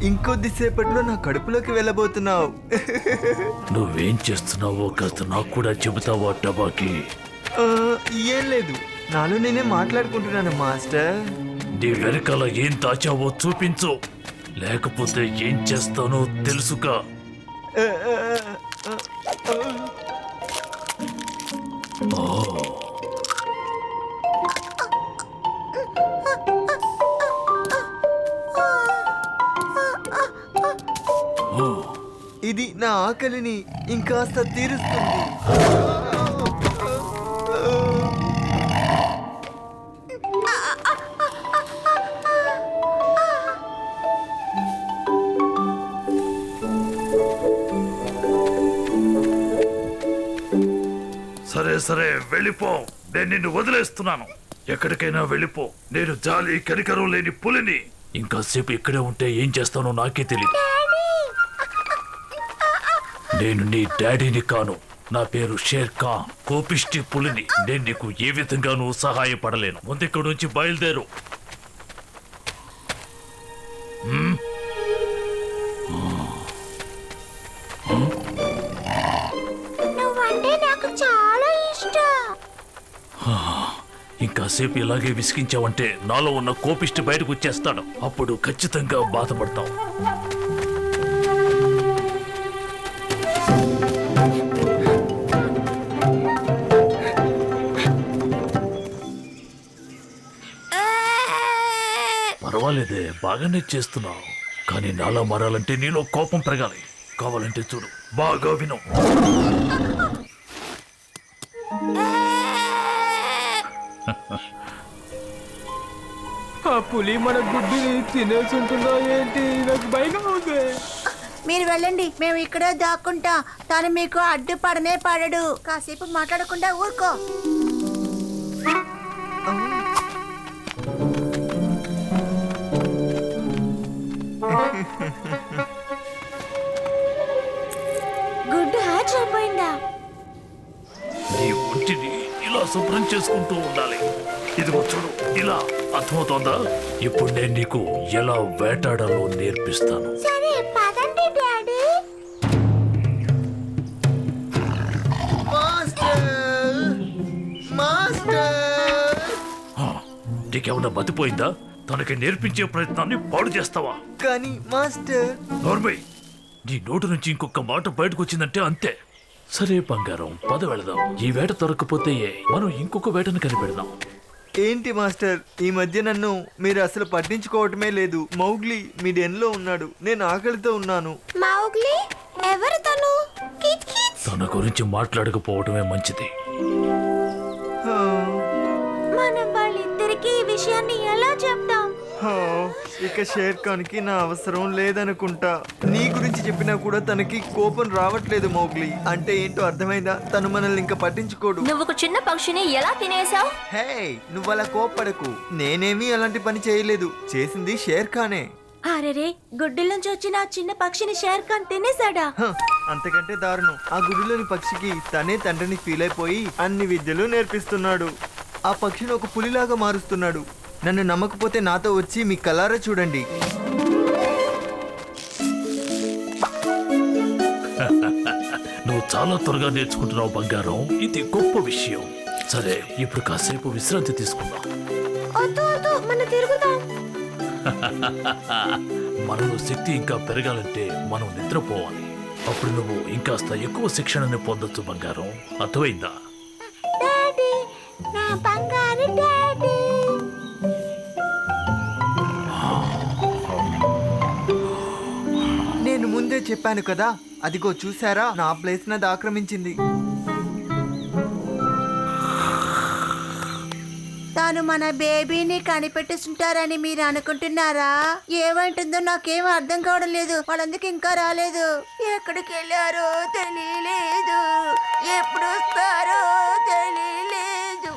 ఇంకొద్దిసేపట్లో నా కడుపులోకి వెళ్ళబోతున్నావు. నువ్వేం చేస్తున్నావో కాస్త నాకు కూడా చెబుతావా టబాకి? ఏం లేదు, నాలో నేనే మాట్లాడుకుంటున్నాను మాస్టర్. నీ వెనకాల ఏం దాచావో చూపించు, లేకపోతే ఏం చేస్తానో తెలుసుగా. ఇది నా ఆకలిని ఇంకాస్త తీరుస్తుంది. సరే సరే వెళ్ళిపో, నేను నిన్ను వదిలేస్తున్నాను. ఎక్కడికైనా వెళ్ళిపో, నేను జాలి కనికరం లేని పులిని. ఇంకాసేపు ఇక్కడే ఉంటే ఏం చేస్తానో నాకే తెలియదు. నేను నీ డాడీని కాను, నా పేరు షేర్ ఖాన్, కోపిష్టి పులిని. నేను నీకు ఏ విధంగానూ సహాయపడలేను. ముందు ఇక్కడి నుంచి బయలుదేరు. నువ్వంటే నాకు చాలా ఇష్టం. ఇంకాసేపు ఇలాగే విసిగించావంటే నాలో ఉన్న కోపిష్టి బయటకు వచ్చేస్తాడు. అప్పుడు ఖచ్చితంగా బాధపడతావు. పర్వాలేదే, బాగానే చేస్తున్నావు. కానీ నాలా మారాలంటే నీలో కోపం పెరగాలి. కావాలంటే చూడు, బాగా విను. ఆ పులి మన గుడ్డిని తినేసుంటుందా ఏంటి? నాకు భయంగా ఉంది. మీరు వెళ్ళండి, మేము ఇక్కడే దాక్కుంటా. తను మీకు అడ్డుపడనే పడడు. కాసేపు మాట్లాడకుండా ఊరుకో. గుడ్డు హ్యాచ్ అయిపోయిందా? నీ ఒంటిని ఇలా శుభ్రం చేసుకుంటూ ఉండాలి. ఇదిగో చూడు, ఇలా. అర్థమవుతోందా? ఇప్పుడు నేను నీకు ఎలా వేటాడాలో నేర్పిస్తాను. సరే పదండి డాడీ. నీకేమన్నా మతిపోయిందా? తనకి నేర్పించే ప్రయత్నాన్ని పాడు చేస్తావా? కానీ మాస్టర్, నోర్మై, నీ నోటు నుంచి ఇంకొక మాట బయటకు వచ్చిందంటే అంతే. సరే బంగారం, పద వెళదాం. ఈ వేట దొరకపోతే మనం ఇంకొక వేటను కనిపెడదాం. ఏంటి మాస్టర్, ఈ మధ్య నన్ను మీరు అసలు పట్టించుకోవటమే లేదు. మౌగ్లీ మీ డెన్లో ఉన్నాడు, నేను ఆకలితో ఉన్నాను. మౌగ్లీ? ఎవరు తను? తన గురించి మాట్లాడకపోవటమే మంచిది. మనం వాళ్ళిద్దరికి ఈ విషయాన్ని ఎలా చెప్తాం? ఇక షేర్ ఖాన్ కి నా అవసరం లేదనుకుంటా. నీ గురించి చెప్పినా కూడా తనకి కోపం రావట్లేదు మౌగ్లీ. అంటే ఏంటో అర్థమైందా? తను మనల్ని ఇంకా పట్టించుకోడు. నువ్వు ఒక చిన్న పక్షిని ఎలా తినేసావు? హే, నువ్వు అలా కోప్పడకు. నేనేమీ అలాంటి పని చేయలేదు. చేసింది షేర్ ఖానే. అరెరే, గుడ్డిల నుంచి వచ్చిన ఆ చిన్న పక్షిని షేర్ ఖాన్ తినేసాడా? అంతకంటే దారుణం. ఆ గుడిలోని పక్షికి తనే తండ్రిని ఫీల్ అయిపోయి అన్ని విద్యలు నేర్పిస్తున్నాడు. ఆ పక్షిని ఒక పులిలాగా మారుస్తున్నాడు. నన్ను నమ్మకపోతే నాతో వచ్చి మీ కలారా చూడండి. నువ్వు చాలా త్వరగా నేర్చుకుంటున్నావు బంగారం. ఇది గొప్ప విషయం. సరే, ఇప్పుడు కాసేపు విశ్రాంతి తీసుకుందాం. మనం తిరుగుదాం. మనలో శక్తి ఇంకా పెరగాలంటే మనం నిద్రపోవాలి. అప్పుడు నువ్వు ఇంకాస్త ఎక్కువ శిక్షణని పొందొచ్చు బంగారం. అర్థమైందా? డాడీ, నా బంగారు డాడీ. నేను ముందే చెప్పాను కదా, అదిగో చూసారా, నా ప్లేస్ నాది ఆక్రమించింది. తాను మన బేబీని కనిపెట్టుకుంటారని మీరు అనుకుంటున్నారా? ఏమంటుందో నాకేం అర్థం కావడం లేదు. వాళ్ళందుకు ఇంకా రాలేదు. ఎక్కడికి వెళ్ళారో తెలియలేదు. ఎప్పుడు వస్తారో తెలియలేదు.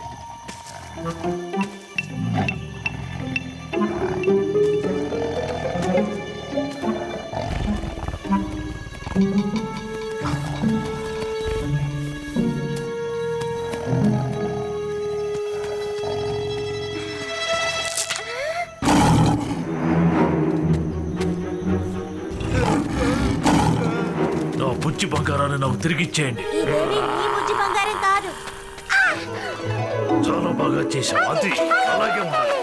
బంగారాన్ని నాకు తిరిగి ఇచ్చేయండి. ఇదేమి నీ బుజ్జి బంగారం కాదు. చాలా బాగా చేశావు. అది అలాగే ఉండాలి.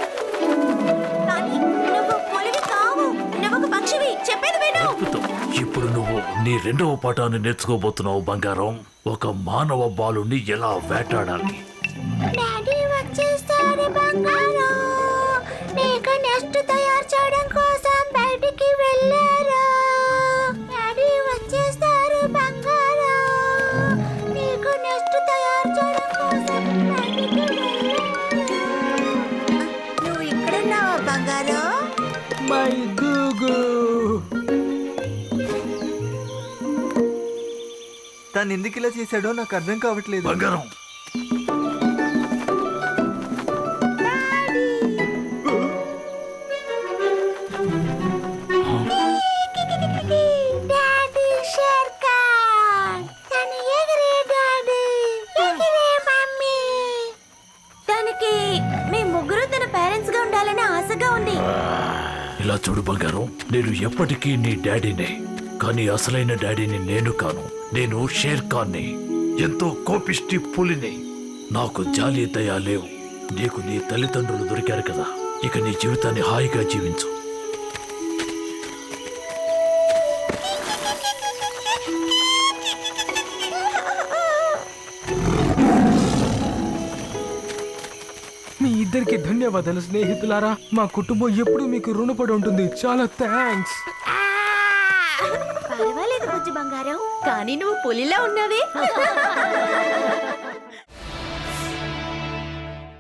కానీ నువ్వు పులివి కావు, నువ్వు ఒక పక్షివి. చెప్పేది విను. అద్భుతం. ఇప్పుడు నువ్వు నీ రెండవ పాఠాన్ని నేర్చుకోబోతున్నావు బంగారం. ఒక మానవ బాలుని ఎలా వేటాడాలి. డాడీ వచ్చేస్తారు బంగారం. నీకు నెస్ట్ తయారు చేయడం కోసం బయటికి వెళ్ళారు. డాడీ వచ్చేస్తారు బంగారం. నీకు నెస్ట్ తయారు చేయడం కోసం బయటికి వెళ్ళారు. నువ్వు ఇక్కడున్నావా బంగారం? మై గూగు. తను ఎందుకు ఇలా చేశాడో నాకు అర్థం కావట్లేదు. బంగారం, డాడీ షేర్ ఖాన్. తను ఎగిరే డాడీ, ఎగిరే మమ్మీ. తనకి మీ ముగ్గురు తన పేరెంట్స్ గా ఉండాలని ఆశగా ఉంది. ఇలా చూడు బంగారం, నేను ఎప్పటికీ నీ డాడీనే. కానీ అసలైన డాడీని నేను కాను. నేను షేర్ ఖాన్ని, ఎంతో కోపిష్టి పులిని. నాకు జాలి దయ లేవు. నీకు నీ తల్లిదండ్రులు దొరికారు కదా, ఇక నీ జీవితాన్ని హాయిగా జీవించు. మీ ఇద్దరికి ధన్యవాదాలు స్నేహితులారా. మా కుటుంబం ఎప్పుడూ మీకు రుణపడి ఉంటుంది. చాలా థ్యాంక్స్. పర్వాలేదు బుజ్జి బంగారం, కానీ నువ్వు పులిలా ఉన్నావే.